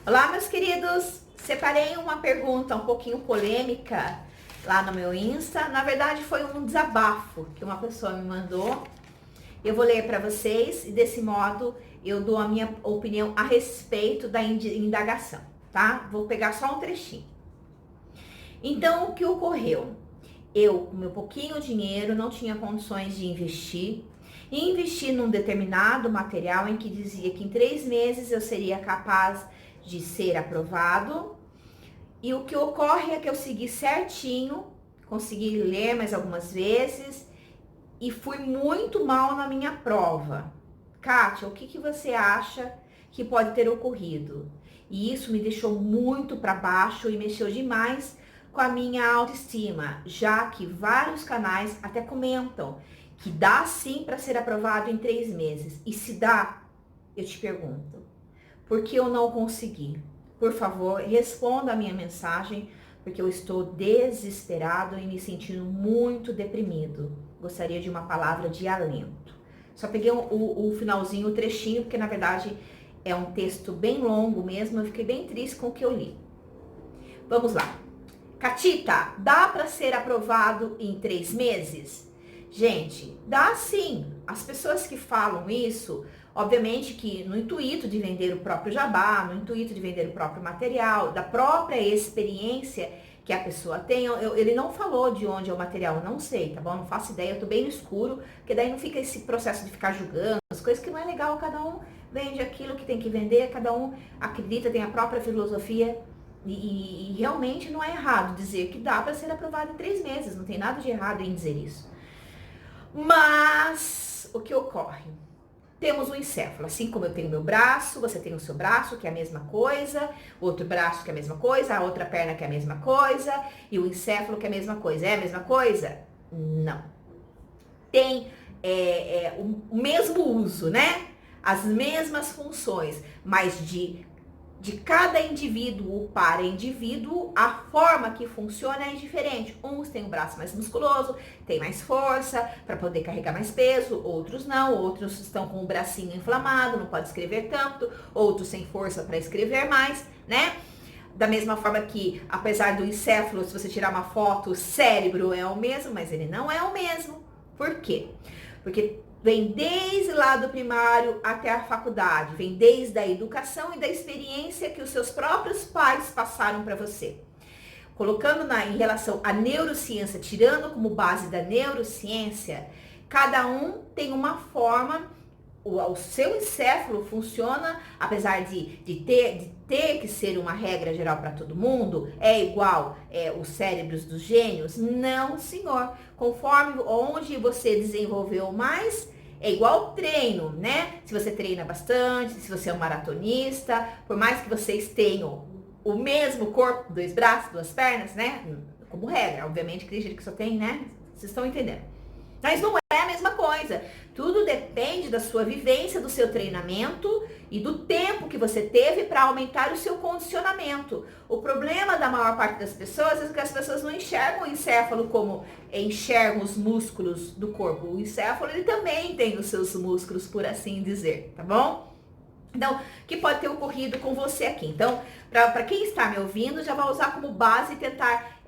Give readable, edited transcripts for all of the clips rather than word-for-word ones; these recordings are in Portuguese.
Olá, meus queridos! Separei uma pergunta um pouquinho polêmica lá no meu Insta. Na verdade, foi um desabafo que uma pessoa me mandou. Eu vou ler para vocês e desse modo eu dou a minha opinião a respeito da indagação, tá? Vou pegar só um trechinho. Então, o que ocorreu? Eu, com meu pouquinho dinheiro, não tinha condições de investir. E investi num determinado material em que dizia que em 3 meses eu seria capaz de ser aprovado. E o que ocorre é que eu segui certinho, consegui ler mais algumas vezes e fui muito mal na minha prova. Kátia, o que você acha que pode ter ocorrido? E isso me deixou muito para baixo e mexeu demais com a minha autoestima, já que vários canais até comentam que dá sim para ser aprovado em 3 meses. E se dá, eu te pergunto, por que eu não consegui? Por favor, responda a minha mensagem, porque eu estou desesperado e me sentindo muito deprimido. Gostaria de uma palavra de alento. Só peguei o finalzinho, o trechinho, porque na verdade é um texto bem longo mesmo, eu fiquei bem triste com o que eu li. Vamos lá. Catita, dá para ser aprovado em 3 meses? Gente, dá sim. As pessoas que falam isso, obviamente que no intuito de vender o próprio jabá, no intuito de vender o próprio material, da própria experiência que a pessoa tem, ele não falou de onde é o material, eu não sei, tá bom? Não faço ideia, eu tô bem no escuro, porque daí não fica esse processo de ficar julgando, as coisas que não é legal, cada um vende aquilo que tem que vender, cada um acredita, tem a própria filosofia. E realmente não é errado dizer que dá para ser aprovado em 3 meses, não tem nada de errado em dizer isso. Mas o que ocorre? Temos um encéfalo, assim como eu tenho meu braço, você tem o seu braço, que é a mesma coisa, outro braço que é a mesma coisa, a outra perna que é a mesma coisa, e o encéfalo que é a mesma coisa. É a mesma coisa? Não. Tem o mesmo uso, né? As mesmas funções, mas de cada indivíduo para indivíduo, a forma que funciona é diferente. Uns têm o braço mais musculoso, tem mais força para poder carregar mais peso, outros não, outros estão com o bracinho inflamado, não pode escrever tanto, outros sem força para escrever mais, né? Da mesma forma que, apesar do encéfalo, se você tirar uma foto, o cérebro é o mesmo, mas ele não é o mesmo. Por quê? Porque vem desde lá do primário até a faculdade, vem desde a educação e da experiência que os seus próprios pais passaram para você. Colocando em relação à neurociência, tirando como base da neurociência, cada um tem uma forma, o seu encéfalo funciona, apesar de ter que ser uma regra geral para todo mundo, é igual os cérebros dos gênios? Não, senhor. Conforme onde você desenvolveu mais, é igual treino, né? Se você treina bastante, se você é um maratonista, por mais que vocês tenham o mesmo corpo, 2 braços, 2 pernas, né? Como regra, obviamente que tem gente que só tem, né? Vocês estão entendendo. Mas não é a mesma coisa. Tudo depende da sua vivência, do seu treinamento e do tempo que você teve para aumentar o seu condicionamento. O problema da maior parte das pessoas é que as pessoas não enxergam o encéfalo como enxergam os músculos do corpo. O encéfalo, ele também tem os seus músculos, por assim dizer, tá bom? Então, o que pode ter ocorrido com você aqui? Então, para quem está me ouvindo, já vai usar como base e tentar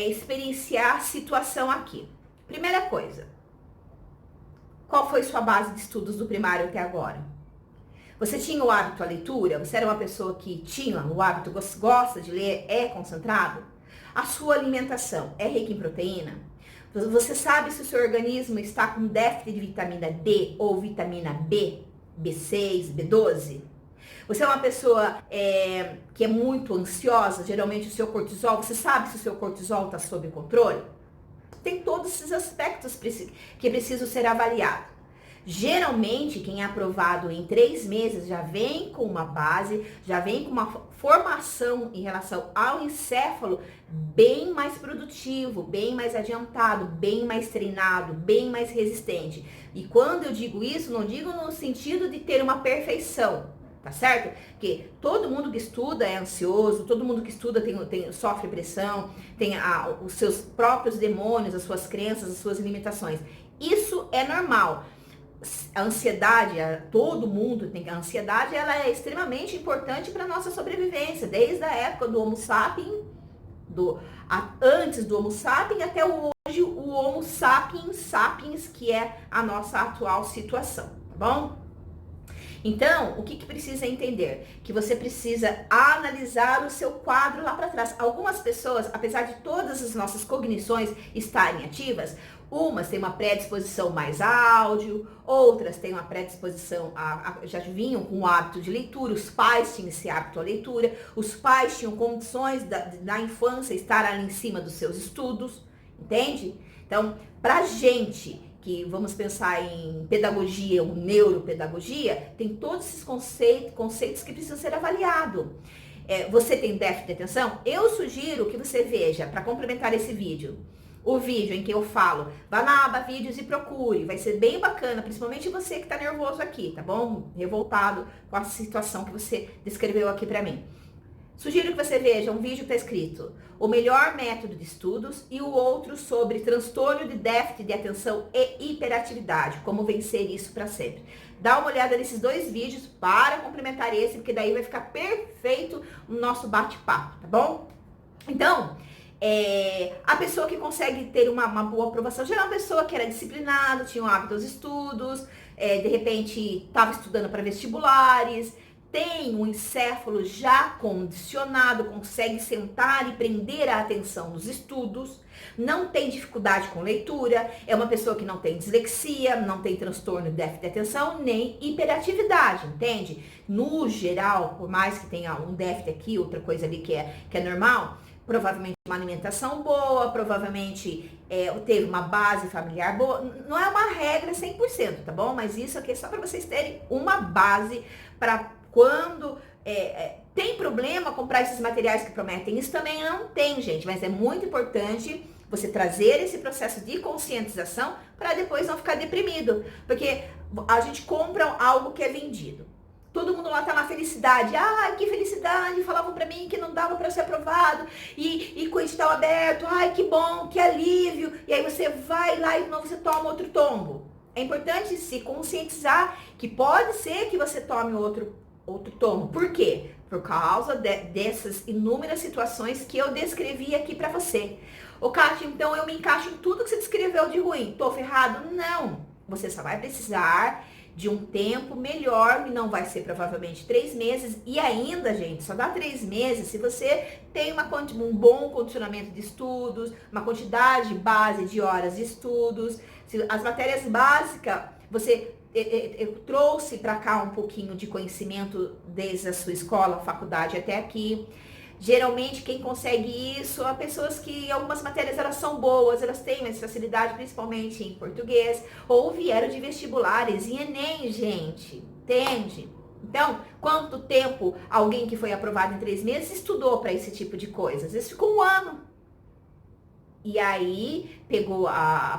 experienciar a situação aqui. Primeira coisa. Qual foi sua base de estudos do primário até agora? Você tinha o hábito à leitura? Você era uma pessoa que tinha o hábito, gosta de ler, é concentrado? A sua alimentação é rica em proteína? Você sabe se o seu organismo está com déficit de vitamina D ou vitamina B, B6, B12? Você é uma pessoa que é muito ansiosa, geralmente o seu cortisol, você sabe se o seu cortisol está sob controle? Tem todos esses aspectos que precisam ser avaliados. Geralmente, quem é aprovado em 3 meses já vem com uma base, já vem com uma formação em relação ao encéfalo bem mais produtivo, bem mais adiantado, bem mais treinado, bem mais resistente. E quando eu digo isso, não digo no sentido de ter uma perfeição. Tá certo? Porque todo mundo que estuda é ansioso, todo mundo que estuda sofre pressão, tem os seus próprios demônios, as suas crenças, as suas limitações. Isso é normal. a ansiedade, todo mundo tem a ansiedade, ela é extremamente importante para nossa sobrevivência, desde a época do Homo sapiens, antes do Homo sapiens até hoje o Homo sapiens, que é a nossa atual situação, tá bom? Então, o que precisa entender? Que você precisa analisar o seu quadro lá para trás. Algumas pessoas, apesar de todas as nossas cognições estarem ativas, umas têm uma predisposição mais a áudio, outras têm uma predisposição já vinham com o hábito de leitura, os pais tinham esse hábito à leitura, os pais tinham condições da infância estar ali em cima dos seus estudos, entende? Então, pra gente que vamos pensar em pedagogia ou neuropedagogia, tem todos esses conceitos que precisam ser avaliados. Você tem déficit de atenção? Eu sugiro que você veja, para complementar esse vídeo, o vídeo em que eu falo, vá na aba vídeos e procure, vai ser bem bacana, principalmente você que está nervoso aqui, tá bom? Revoltado com a situação que você descreveu aqui para mim. Sugiro que você veja um vídeo que está escrito o melhor método de estudos e o outro sobre transtorno de déficit de atenção e hiperatividade, como vencer isso para sempre. Dá uma olhada nesses dois vídeos para complementar esse, porque daí vai ficar perfeito o nosso bate-papo, tá bom? Então, a pessoa que consegue ter uma boa aprovação, já é uma pessoa que era disciplinada, tinha um hábito aos estudos, de repente estava estudando para vestibulares, tem um encéfalo já condicionado, consegue sentar e prender a atenção nos estudos, não tem dificuldade com leitura, é uma pessoa que não tem dislexia, não tem transtorno de déficit de atenção, nem hiperatividade, entende? No geral, por mais que tenha um déficit aqui, outra coisa ali que é normal, provavelmente uma alimentação boa, provavelmente teve uma base familiar boa, não é uma regra 100%, tá bom? Mas isso aqui é só para vocês terem uma base para quando tem problema comprar esses materiais que prometem. Isso também não tem, gente, mas é muito importante você trazer esse processo de conscientização para depois não ficar deprimido, porque a gente compra algo que é vendido. Todo mundo lá tá na felicidade. Ai, que felicidade, falavam para mim que não dava para ser aprovado e com o edital aberto. Ai, que bom, que alívio. E aí você vai lá e de novo você toma outro tombo. É importante se conscientizar que pode ser que você tome outro tombo. Por quê? Por causa dessas inúmeras situações que eu descrevi aqui para você. Ô, Kátia, então eu me encaixo em tudo que você descreveu de ruim. Tô ferrado? Não. Você só vai precisar de um tempo melhor, e não vai ser provavelmente 3 meses, e ainda, gente, só dá 3 meses se você tem um bom condicionamento de estudos, uma quantidade base de horas de estudos, se as matérias básicas, eu trouxe para cá um pouquinho de conhecimento desde a sua escola, faculdade até aqui. Geralmente quem consegue isso são pessoas que algumas matérias elas são boas, elas têm mais facilidade, principalmente em português, ou vieram de vestibulares e Enem, gente, entende? Então, quanto tempo alguém que foi aprovado em 3 meses estudou para esse tipo de coisa? Às vezes ficou 1 ano. E aí, pegou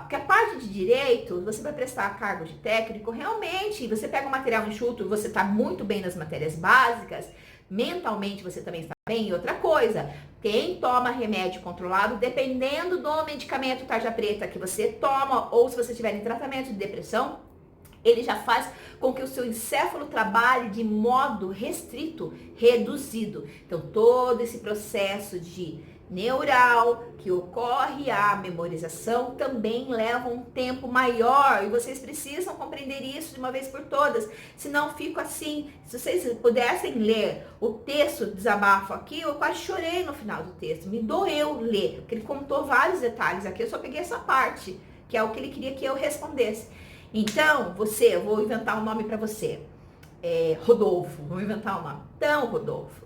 porque a parte de direito, você vai prestar cargo de técnico, realmente, você pega um material enxuto, você está muito bem nas matérias básicas, mentalmente você também está bem. E outra coisa, quem toma remédio controlado, dependendo do medicamento tarja preta que você toma, ou se você estiver em tratamento de depressão, ele já faz com que o seu encéfalo trabalhe de modo restrito, reduzido. Então, todo esse processo de neural que ocorre a memorização também leva um tempo maior e vocês precisam compreender isso de uma vez por todas, senão fico assim. Se vocês pudessem ler o texto do desabafo aqui, eu quase chorei no final do texto, me doeu ler, porque ele contou vários detalhes aqui, eu só peguei essa parte, que é o que ele queria que eu respondesse. Então, eu vou inventar um nome para você, Rodolfo, vou inventar um nome. Então, Rodolfo,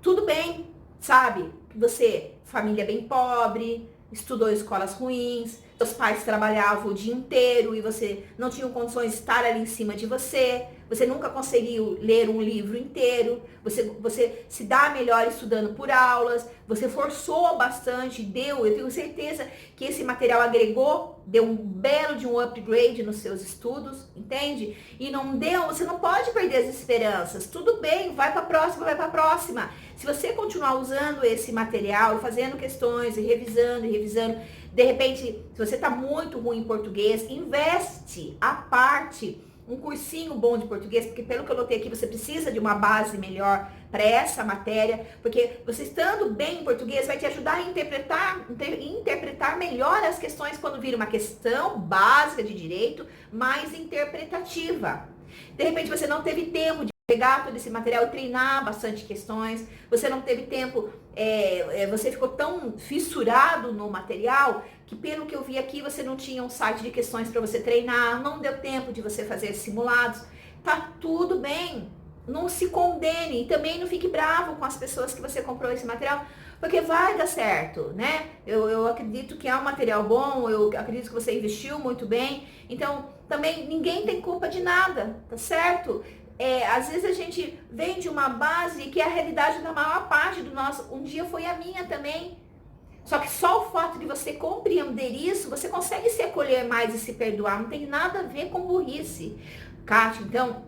tudo bem, sabe? Você, família bem pobre, estudou em escolas ruins, seus pais trabalhavam o dia inteiro e você não tinha condições de estar ali em cima de você nunca conseguiu ler um livro inteiro, você se dá melhor estudando por aulas, você forçou bastante, eu tenho certeza que esse material agregou, deu um belo de um upgrade nos seus estudos, entende? E não deu, você não pode perder as esperanças, tudo bem, vai para a próxima. Se você continuar usando esse material, fazendo questões e revisando, De repente, se você está muito ruim em português, investe à parte um cursinho bom de português, porque pelo que eu notei aqui, você precisa de uma base melhor para essa matéria, porque você estando bem em português vai te ajudar a interpretar melhor as questões quando vira uma questão básica de direito, mais interpretativa. De repente você não teve tempo de pegar todo esse material e treinar bastante questões, você não teve tempo, você ficou tão fissurado no material que pelo que eu vi aqui você não tinha um site de questões para você treinar, não deu tempo de você fazer simulados, tá tudo bem, não se condene e também não fique bravo com as pessoas que você comprou esse material, porque vai dar certo, né? Eu acredito que é um material bom, eu acredito que você investiu muito bem, então também ninguém tem culpa de nada, tá certo? Às vezes a gente vem de uma base que é a realidade da maior parte do nosso, um dia foi a minha também. Só que só o fato de você compreender isso, você consegue se acolher mais e se perdoar, não tem nada a ver com burrice. Kátia, então,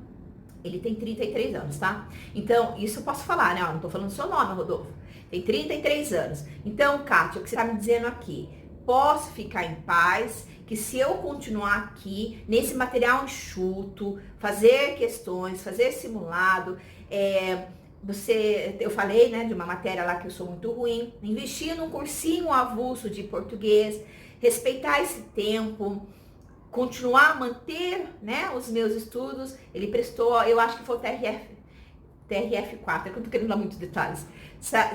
ele tem 33 anos, tá? Então, isso eu posso falar, né? Ó, não tô falando o seu nome, Rodolfo. Tem 33 anos. Então, Kátia, o que você tá me dizendo aqui? Posso ficar em paz, que se eu continuar aqui, nesse material enxuto, fazer questões, fazer simulado, eu falei, né, de uma matéria lá que eu sou muito ruim, investir num cursinho avulso de português, respeitar esse tempo, continuar a manter, né, os meus estudos. Ele prestou, eu acho que foi o TRF4, eu não tô querendo dar muitos detalhes,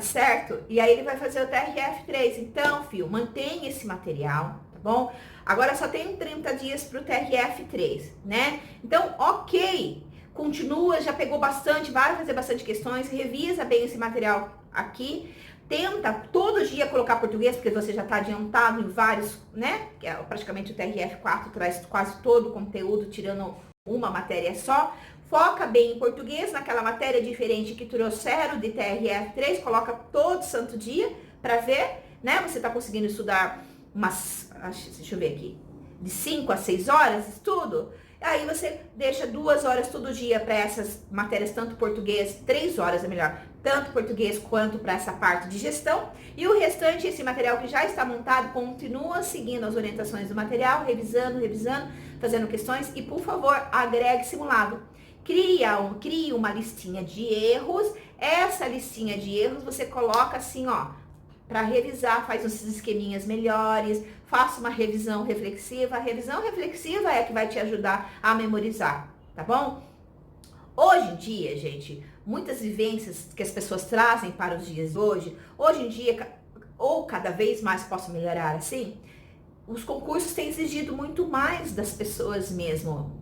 certo? E aí ele vai fazer o TRF3. Então, filho, mantém esse material, tá bom? Agora só tem 30 dias pro TRF3, né? Então, ok, continua, já pegou bastante, vai fazer bastante questões, revisa bem esse material aqui, tenta todo dia colocar português, porque você já está adiantado em vários, né? Que é praticamente o TRF4 traz quase todo o conteúdo, tirando uma matéria só. Foca bem em português, naquela matéria diferente que trouxeram de TRF3, coloca todo santo dia para ver, né? Você está conseguindo estudar deixa eu ver aqui, de 5 a 6 horas de estudo. Aí você deixa 2 horas todo dia para essas matérias, tanto português, 3 horas é melhor, tanto português quanto para essa parte de gestão. E o restante, esse material que já está montado, continua seguindo as orientações do material, revisando, fazendo questões e, por favor, agregue simulado. Crie uma listinha de erros. Essa listinha de erros você coloca assim, ó, para revisar, faz uns esqueminhas melhores, faça uma revisão reflexiva. A revisão reflexiva é a que vai te ajudar a memorizar, tá bom? Hoje em dia, gente, muitas vivências que as pessoas trazem para os dias de hoje em dia, ou cada vez mais posso melhorar assim, os concursos têm exigido muito mais das pessoas mesmo.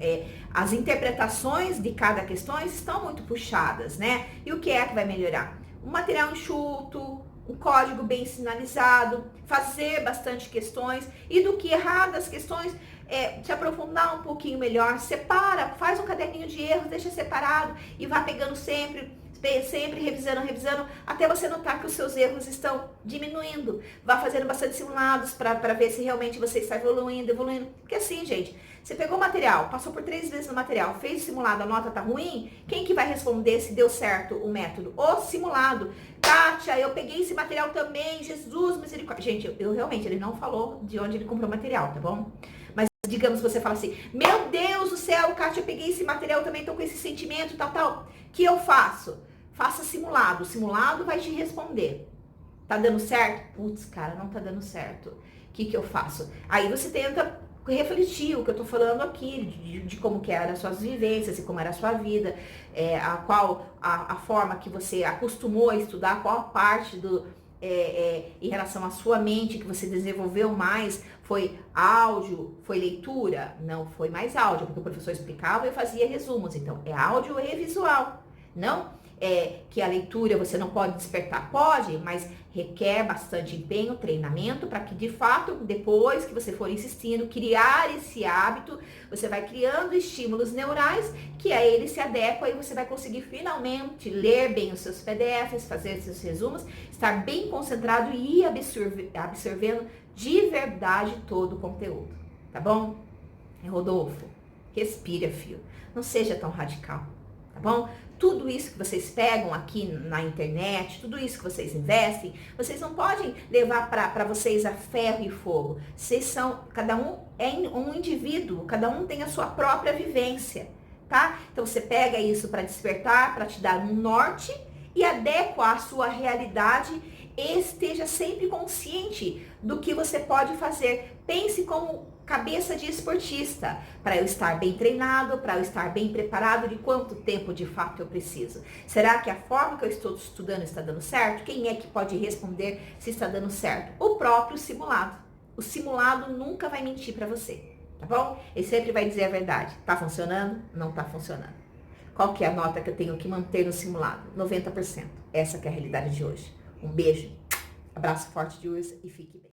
As interpretações de cada questão estão muito puxadas, né? E o que é que vai melhorar? Um material enxuto, um código bem sinalizado, fazer bastante questões e do que errar das questões, te aprofundar um pouquinho melhor, separa, faz um caderninho de erros, deixa separado e vá pegando sempre revisando, até você notar que os seus erros estão diminuindo. Vá fazendo bastante simulados para ver se realmente você está evoluindo. Porque assim, gente, você pegou o material, passou por 3 vezes no material, fez o simulado, a nota tá ruim, quem que vai responder se deu certo o método? O simulado. Kátia, eu peguei esse material também, Jesus, misericórdia. Gente, eu realmente, ele não falou de onde ele comprou o material, tá bom? Mas digamos que você fala assim, meu Deus do céu, Kátia, eu peguei esse material também, tô com esse sentimento, tal. O que eu faço? Faça simulado. O simulado vai te responder. Tá dando certo? Putz, cara, não tá dando certo. O que eu faço? Aí você tenta refletir o que eu tô falando aqui, de como que eram as suas vivências e como era a sua vida, a forma que você acostumou a estudar, qual a parte em relação à sua mente que você desenvolveu mais, foi áudio, foi leitura? Não foi mais áudio, porque o professor explicava e eu fazia resumos. Então, é áudio e visual. Não que a leitura você não pode despertar, pode, mas requer bastante empenho, treinamento, para que de fato, depois que você for insistindo, criar esse hábito, você vai criando estímulos neurais, que a ele se adequa e você vai conseguir finalmente ler bem os seus PDFs, fazer seus resumos, estar bem concentrado e ir absorvendo de verdade todo o conteúdo, tá bom? Rodolfo, respira, filho, não seja tão radical. tá bom? Tudo isso que vocês pegam aqui na internet, tudo isso que vocês investem, vocês não podem levar para vocês a ferro e fogo. Vocês são, cada um é um indivíduo, cada um tem a sua própria vivência, tá? Então você pega isso para despertar, para te dar um norte e adequa a sua realidade. Esteja sempre consciente do que você pode fazer. Pense como cabeça de esportista, para eu estar bem treinado, para eu estar bem preparado, de quanto tempo de fato eu preciso. Será que a forma que eu estou estudando está dando certo? Quem é que pode responder se está dando certo? O próprio simulado. O simulado nunca vai mentir para você, tá bom? Ele sempre vai dizer a verdade. Tá funcionando? Não tá funcionando. Qual que é a nota que eu tenho que manter no simulado? 90%. Essa que é a realidade de hoje. Um beijo, abraço forte de urso e fique bem.